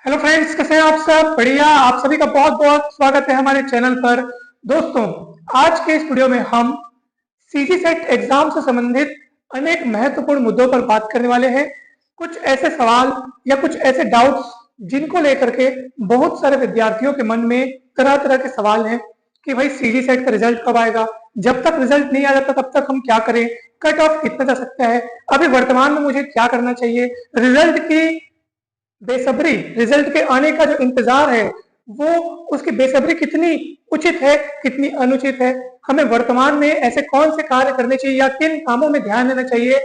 Hello friends, कैसे हैं आप सब? बढ़िया। आप सभी का बहुत बहुत स्वागत है हमारे चैनल पर। दोस्तों, आज के इस वीडियो में हम सीजी सेट एग्जाम से संबंधित अनेक महत्वपूर्ण मुद्दों पर बात करने वाले हैं। कुछ ऐसे सवाल या कुछ ऐसे डाउट्स जिनको लेकर के बहुत सारे विद्यार्थियों के मन में तरह तरह के सवाल हैं कि भाई सीजी सेट का रिजल्ट कब आएगा, जब तक रिजल्ट नहीं आ जाता तब तक हम क्या करें, कट ऑफ कितना जा सकता है, अभी वर्तमान में मुझे क्या करना चाहिए, रिजल्ट की बेसब्री, रिजल्ट के आने का जो इंतजार है वो उसकी बेसब्री कितनी उचित है, कितनी अनुचित है, हमें वर्तमान में ऐसे कौन से कार्य करने चाहिए या किन कामों में ध्यान देना चाहिए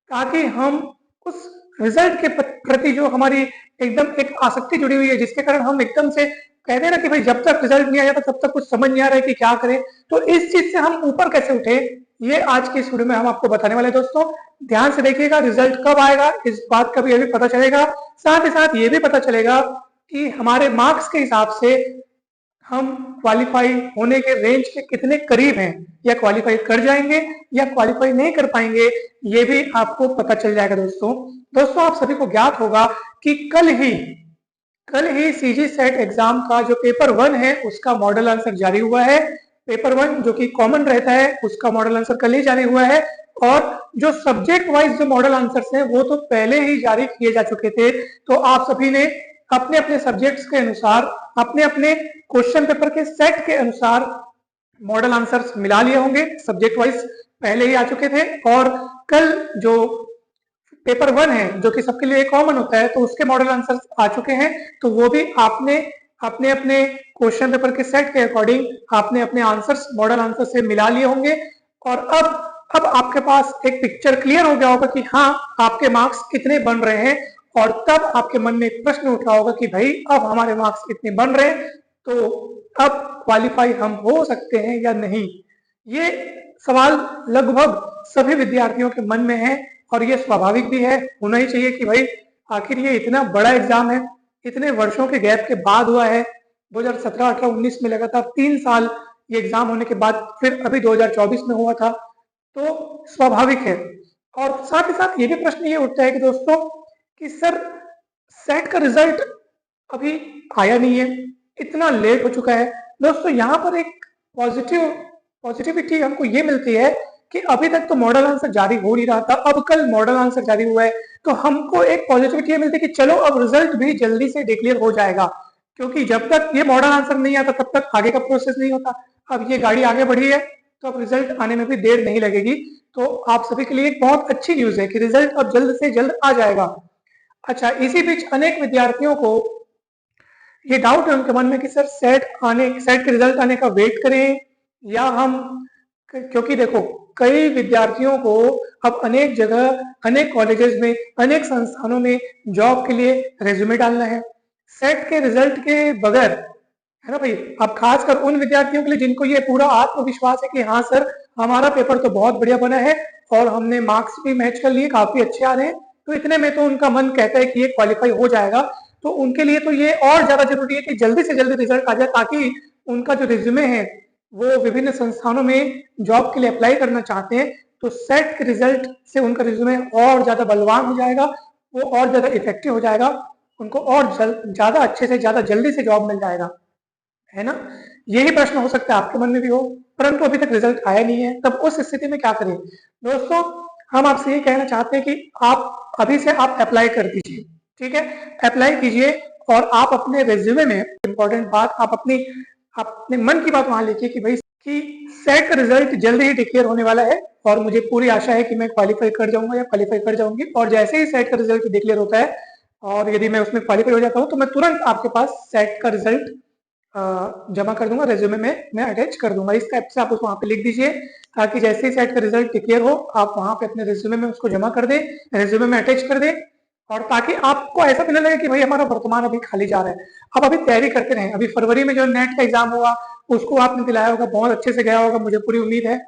ताकि हम उस रिजल्ट के प्रति जो हमारी एकदम एक आसक्ति जुड़ी हुई है, जिसके कारण हम एकदम से कहते हैं ना कि भाई जब तक रिजल्ट नहीं आया तब तक कुछ समझ नहीं आ रहा है कि क्या करें, तो इस चीज से हम ऊपर कैसे उठे, ये आज की इस वीडियो में हम आपको बताने वाले हैं। दोस्तों, ध्यान से देखिएगा, रिजल्ट कब आएगा इस बात का भी अभी पता चलेगा, साथ ही साथ ये भी पता चलेगा कि हमारे मार्क्स के हिसाब से हम क्वालिफाई होने के रेंज के कितने करीब हैं, या क्वालिफाई कर जाएंगे या क्वालिफाई नहीं कर पाएंगे, ये भी आपको पता चल जाएगा। दोस्तों आप सभी को ज्ञात होगा कि कल ही सीजी सेट एग्जाम का जो पेपर 1 है उसका मॉडल आंसर जारी हुआ है। पेपर 1 जो कि कॉमन रहता है उसका मॉडल आंसर कल ही जारी हुआ है, और जो सब्जेक्ट वाइज जो मॉडल आंसर्स हैं वो तो पहले ही जारी किए जा चुके थे। तो आप सभी ने अपने अपने सब्जेक्ट्स के अनुसार, अपने अपने क्वेश्चन पेपर के सेट के अनुसार मॉडल आंसर्स मिला लिए होंगे, सब्जेक्ट वाइज पहले ही आ चुके थे। और कल जो पेपर 1 है जो कि सबके लिए कॉमन होता है, तो उसके मॉडल आंसर्स आ चुके हैं, तो वो भी आपने अपने अपने क्वेश्चन पेपर के सेट के अकॉर्डिंग आपने अपने आंसर्स मॉडल आंसर से मिला लिए होंगे। और अब आपके पास एक पिक्चर क्लियर हो गया होगा कि हाँ आपके मार्क्स कितने बन रहे हैं, और तब आपके मन में एक प्रश्न उठ रहा होगा कि भाई अब हमारे मार्क्स कितने बन रहे हैं, तो अब क्वालिफाई हम हो सकते हैं या नहीं। ये सवाल लगभग सभी विद्यार्थियों के मन में है, और ये स्वाभाविक भी है, होना ही चाहिए कि भाई आखिर ये इतना बड़ा एग्जाम है, इतने वर्षों के गैप के बाद हुआ है, 2017, 18, 19 में लगातार 3 साल ये एग्जाम होने के बाद फिर अभी 2024 में हुआ था, तो स्वाभाविक है। और साथ ही साथ ये भी प्रश्न ये उठता है कि दोस्तों कि सर सेट का रिजल्ट अभी आया नहीं है, इतना लेट हो चुका है। दोस्तों यहाँ पर एक पॉजिटिविटी हमको ये मिलती है कि अभी तक तो मॉडल आंसर जारी हो नहीं रहा था, अब कल मॉडल आंसर जारी हुआ है, तो हमको एक पॉजिटिविटी ये मिलती है कि चलो अब रिजल्ट भी जल्दी से डिक्लेयर हो जाएगा, क्योंकि जब तक ये मॉडल आंसर नहीं आता तब तक आगे का प्रोसेस नहीं होता। अब ये गाड़ी आगे बढ़ी है तो अब रिजल्ट आने में भी देर नहीं लगेगी, तो आप सभी के लिए एक बहुत अच्छी न्यूज है कि रिजल्ट अब जल्द से जल्द आ जाएगा। अच्छा, इसी बीच अनेक विद्यार्थियों को ये डाउट है उनके मन में कि सर सेट के रिजल्ट आने का वेट करें या हम, क्योंकि देखो कई विद्यार्थियों को अब अनेक जगह, अनेक कॉलेजेस में, अनेक संस्थानों में जॉब के लिए रेज्यूमे डालना है सेट के रिजल्ट के बगैर, है ना भाई। अब खासकर उन विद्यार्थियों के लिए जिनको ये पूरा आत्मविश्वास है कि हाँ सर हमारा पेपर तो बहुत बढ़िया बना है और हमने मार्क्स भी मैच कर लिए, काफी अच्छे आ रहे हैं, तो इतने में तो उनका मन कहता है कि ये क्वालिफाई हो जाएगा, तो उनके लिए तो ये और ज्यादा जरूरी है कि जल्दी से जल्दी रिजल्ट आ जाए, ताकि उनका जो रिज्यूमे है वो विभिन्न संस्थानों में जॉब के लिए अप्लाई करना चाहते हैं, तो सेट के रिजल्ट से उनका रिज्यूमे और ज्यादा बलवान हो जाएगा, वो और ज्यादा इफेक्टिव हो जाएगा, उनको और ज्यादा अच्छे से ज्यादा जल्दी से जॉब मिल जाएगा, है ना। यही प्रश्न हो सकता है आपके मन में भी हो, परंतु अभी तक रिजल्ट आया नहीं है, तब उस स्थिति में क्या करें? दोस्तों, हम आपसे ये कहना चाहते हैं कि आप अभी से आप अप्लाई कर दीजिए, ठीक है, अप्लाई कीजिए, और आप अपने रेज्यूमे में इंपॉर्टेंट बात, आप अपने मन की बात वहां लिखिए कि भाई कि सेट का रिजल्ट जल्दी ही डिक्लेयर होने वाला है और मुझे पूरी आशा है कि मैं क्वालिफाई कर जाऊंगा या क्वालिफाई कर जाऊंगी, और जैसे ही सेट का रिजल्ट डिक्लेयर होता है और यदि मैं उसमें क्वालिफाई हो जाता हूँ तो मैं तुरंत आपके पास सेट का रिजल्ट जमा कर दूंगा, रेज्यूमे में मैं अटैच कर दूंगा। इस टाइप से आप उस वहां पे लिख दीजिए, ताकि जैसे ही सेट का रिजल्ट डिक्लेयर हो आप वहां पे अपने रेज्यूमे में उसको जमा कर दें, रेज्यूमे में अटैच कर दें, और ताकि आपको ऐसा भी ना लगे कि भाई हमारा वर्तमान अभी खाली जा रहा है। अब अभी तैयारी करते रहें, अभी फरवरी में जो नेट का एग्जाम हुआ उसको आपने दिलाया होगा, बहुत अच्छे से गया होगा, मुझे पूरी उम्मीद है।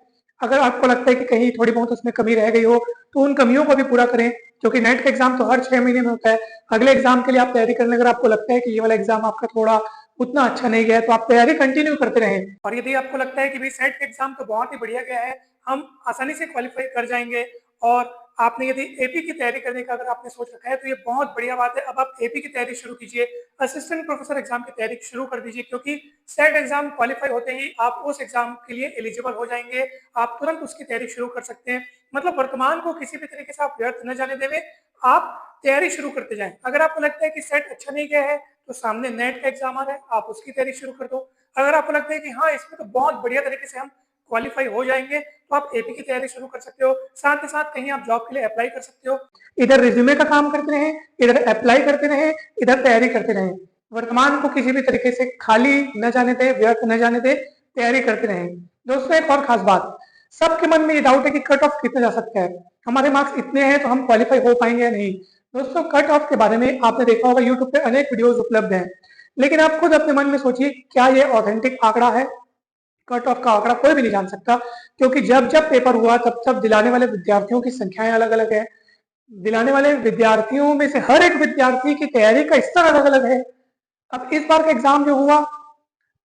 अगर आपको लगता है कि कहीं थोड़ी बहुत उसमें कमी रह गई हो तो उन कमियों को भी पूरा करें, क्योंकि नेट का एग्जाम तो हर 6 महीने में होता है। अगले एग्जाम के लिए आप तैयारी करने, अगर आपको लगता है कि ये वाला एग्जाम आपका थोड़ा उतना अच्छा नहीं गया तो आप तैयारी कंटिन्यू करते रहें, और यदि आपको लगता है कि भाई सेट का एग्जाम तो बहुत ही बढ़िया गया है, हम आसानी से क्वालिफाई कर जाएंगे और आपने यदि एपी की तैयारी करने का अगर आपने सोच रखा है तो ये बहुत बढ़िया बात है। अब आप एपी की तैयारी शुरू कीजिए, असिस्टेंट प्रोफेसर एग्जाम की तैयारी शुरू कर दीजिए, क्योंकि सेट एग्जाम क्वालिफाई होते ही आप उस एग्जाम के लिए एलिजिबल हो जाएंगे। आप तुरंत उसकी तैयारी शुरू कर सकते हैं। मतलब वर्तमान को किसी भी तरीके से आप व्यर्थ न जाने देवे, आप तैयारी शुरू करते जाएं। अगर आपको लगता है कि सेट अच्छा नहीं गया है तो सामने नेट का एग्जाम आ रहा है, आप उसकी तैयारी शुरू कर दो। अगर आपको लगता है कि हाँ इसमें तो बहुत बढ़िया तरीके से हम क्वालिफाई हो जाएंगे तो आप एपी की तैयारी शुरू कर सकते हो। साथ ही साथ कहीं आप जॉब के लिए अप्लाई कर सकते हो। इधर रिज्यूमे का काम करते रहें, इधर अप्लाई करते रहें, इधर तैयारी करते रहें। वर्तमान को किसी भी तरीके से खाली न जाने दे, व्यर्थ न जाने दे, तैयारी करते रहें। दोस्तों एक और खास बात, सबके मन में ये डाउट है कि कट ऑफ कितना जा सकता है, हमारे मार्क्स इतने हैं तो हम क्वालिफाई हो पाएंगे या नहीं। दोस्तों कट ऑफ के बारे में आपने देखा होगा, यूट्यूब पे अनेक वीडियोस उपलब्ध हैं, लेकिन आप खुद अपने मन में सोचिए क्या ये ऑथेंटिक आंकड़ा है। कट ऑफ का आंकड़ा कोई भी नहीं जान सकता, क्योंकि जब जब पेपर हुआ तब तब दिलाने वाले विद्यार्थियों की संख्याएं अलग अलग है। दिलाने वाले विद्यार्थियों में से हर एक विद्यार्थी की तैयारी का स्तर अलग अलग है। अब इस बार का एग्जाम जो हुआ,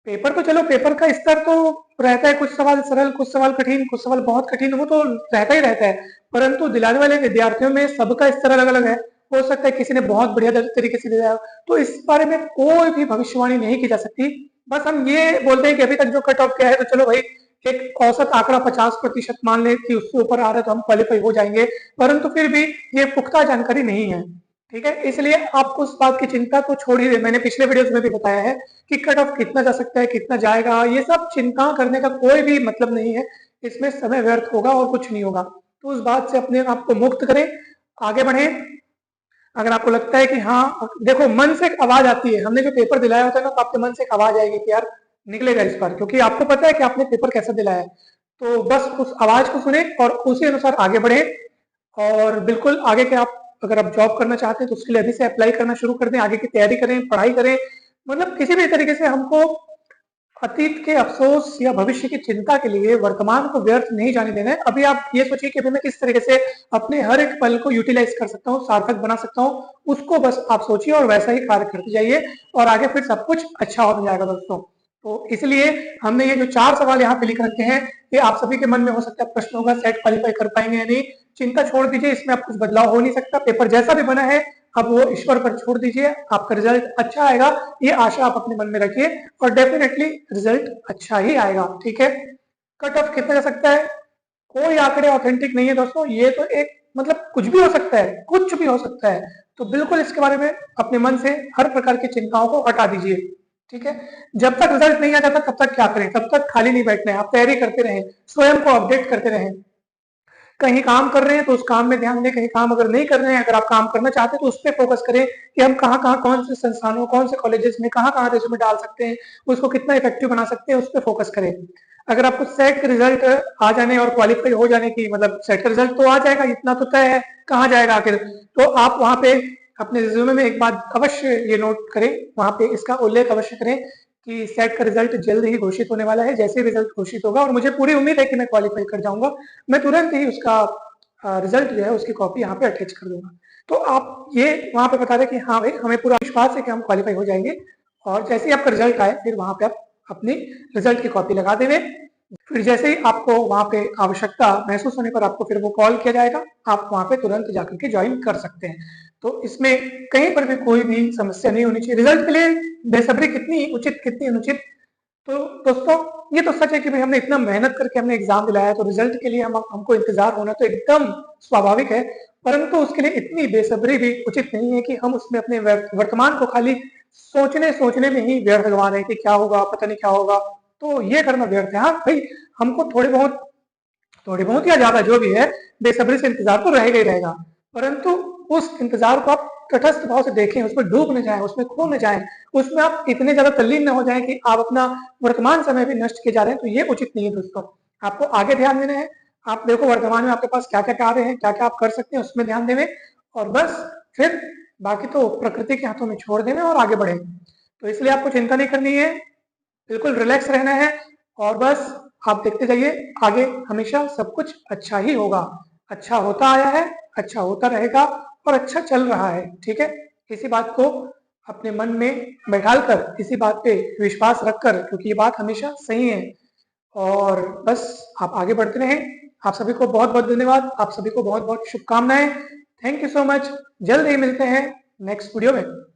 पेपर तो चलो पेपर का स्तर तो रहता है, कुछ सवाल सरल, कुछ सवाल कठिन, कुछ सवाल बहुत कठिन, वो तो रहता ही रहता है। परंतु दिलाने वाले विद्यार्थियों में सबका स्तर अलग अलग है। हो सकता है किसी ने बहुत बढ़िया तरीके से दिलाया, तो इस बारे में कोई भी भविष्यवाणी नहीं की जा सकती। बस हम ये बोलते हैं कि अभी तक जो कट ऑफ किया है तो चलो भाई एक औसत आंकड़ा 50% मान ले कि उससे ऊपर आ रहा है तो हम क्वालिफाई हो जाएंगे, परंतु फिर भी ये पुख्ता जानकारी नहीं है। ठीक है, इसलिए आप उस बात की चिंता को छोड़ ही दे। मैंने पिछले वीडियोस में भी बताया है कि कट ऑफ कितना जा सकता है, कितना जाएगा, ये सब चिंता करने का कोई भी मतलब नहीं है। इसमें समय व्यर्थ होगा और कुछ नहीं होगा। तो उस बात से अपने आप को मुक्त करें, आगे बढ़े। अगर आपको लगता है कि हाँ देखो, मन से एक आवाज आती है, हमने जो पेपर दिलाया होता है ना तो आपके मन से एक आवाज आएगी कि यार निकलेगा इस बार, क्योंकि आपको पता है कि आपने पेपर कैसा दिलाया है। तो बस उस आवाज को सुने और उसी अनुसार आगे बढ़े। और बिल्कुल आगे के आप अगर आप जॉब करना चाहते हैं तो उसके लिए अभी से अप्लाई करना शुरू कर दें, आगे की तैयारी करें, पढ़ाई करें। मतलब किसी भी तरीके से हमको अतीत के अफसोस या भविष्य की चिंता के लिए वर्तमान को व्यर्थ नहीं जाने देना है। अभी आप ये सोचिए कि अभी मैं किस तरीके से अपने हर एक पल को यूटिलाइज कर सकता हूँ, सार्थक बना सकता हूँ, उसको बस आप सोचिए और वैसा ही कार्य करते जाइए और आगे फिर सब कुछ अच्छा हो जाएगा दोस्तों। तो इसलिए हमने ये जो 4 सवाल यहाँ पे लिख रखे हैं, ये आप सभी के मन में हो सकता है प्रश्न होगा, सेट क्वालिफाई कर पाएंगे या नहीं। चिंता छोड़ दीजिए, इसमें आप कुछ बदलाव हो नहीं सकता। पेपर जैसा भी बना है अब वो ईश्वर पर छोड़ दीजिए, आपका रिजल्ट अच्छा आएगा, ये आशा आप अपने मन में रखिए और डेफिनेटली रिजल्ट अच्छा ही आएगा। ठीक है, कट ऑफ कितना जा सकता है, कोई आंकड़े ऑथेंटिक नहीं है दोस्तों, ये तो एक मतलब कुछ भी हो सकता है, कुछ भी हो सकता है। तो बिल्कुल इसके बारे में अपने मन से हर प्रकार की चिंताओं को हटा दीजिए। ठीक है, जब तक रिजल्ट नहीं आ जाता तब तक क्या करें, तब तक खाली नहीं बैठना है, आप तैयारी करते रहें, स्वयं को अपडेट करते रहें। कहीं काम कर रहे हैं तो उस काम में ध्यान दें, कहीं काम अगर नहीं कर रहे हैं, अगर आप काम करना चाहते हैं तो उस पर फोकस करें कि हम कहाँ कहाँ कौन से संस्थानों, कौन से कॉलेजेस में कहाँ कहाँ रेज्यूमे डाल सकते हैं, उसको कितना इफेक्टिव बना सकते हैं, उस पर फोकस करें। अगर आपको सेट के रिजल्ट आ जाने और क्वालिफाई हो जाने की, मतलब सेट का रिजल्ट तो आ जाएगा, इतना तो तय है, कहाँ जाएगा आखिर, तो आप वहां पे अपने रिज्यूमे में एक बात अवश्य ये नोट करें, वहां पे इसका उल्लेख अवश्य करें कि सेट का रिजल्ट जल्द ही घोषित होने वाला है। जैसे रिजल्ट घोषित होगा और मुझे पूरी उम्मीद है कि मैं क्वालिफाई कर जाऊंगा, मैं तुरंत ही उसका रिजल्ट जो है उसकी कॉपी यहाँ पे अटैच कर दूंगा। तो आप ये वहां पे बता दें कि हाँ भाई हमें पूरा विश्वास है कि हम क्वालिफाई हो जाएंगे, और जैसे ही आपका रिजल्ट आए फिर वहां पे आप अपनी रिजल्ट की कॉपी लगा देंगे। फिर जैसे ही आपको वहां पे आवश्यकता महसूस होने पर आपको फिर वो कॉल किया जाएगा, आप वहां पे तुरंत जाकर के ज्वाइन कर सकते हैं। तो इसमें कहीं पर भी कोई भी समस्या नहीं होनी चाहिए। रिजल्ट के लिए बेसब्री कितनी उचित कितनी अनुचित, तो दोस्तों ये तो सच है कि भाई हमने इतना मेहनत करके हमने एग्जाम दिलाया है तो रिजल्ट के लिए हमको इंतजार होना तो एकदम स्वाभाविक है, परंतु उसके लिए इतनी बेसब्री भी उचित नहीं है कि हम उसमें अपने वर्तमान को खाली सोचने सोचने में ही व्यर्थ गवा रहे हैं कि क्या होगा पता नहीं क्या होगा। तो ये करना व्यर्थ है। हाँ भाई हमको थोड़ी बहुत या ज्यादा जो भी है बेसब्री से इंतजार तो रहेगा ही रहेगा, परंतु उस इंतजार को आप तटस्थ भाव से देखें, उसमें डूब न जाएं, उसमें खो न जाएं, उसमें आप इतने ज्यादा तल्लीन न हो जाएं कि आप अपना वर्तमान समय भी नष्ट किए जा रहे हैं। तो ये उचित नहीं है दोस्तों, आपको आगे ध्यान देना है। आप देखो वर्तमान में आपके पास क्या क्या कार्य है, क्या क्या आप कर सकते हैं, उसमें ध्यान देवे और बस फिर बाकी तो प्रकृति के हाथों में छोड़ देना और आगे बढ़े। तो इसलिए आपको चिंता नहीं करनी है, बिल्कुल रिलैक्स रहना है और बस आप देखते जाइए, आगे हमेशा सब कुछ अच्छा ही होगा। अच्छा होता आया है, अच्छा होता रहेगा और अच्छा चल रहा है। ठीक है, इसी बात को अपने मन में बैठाल कर, इसी बात पे विश्वास रखकर, क्योंकि ये बात हमेशा सही है, और बस आप आगे बढ़ते रहें, आप सभी को बहुत बहुत धन्यवाद, आप सभी को बहुत बहुत शुभकामनाएं। Thank you so much. जल्द ही मिलते हैं नेक्स्ट वीडियो में।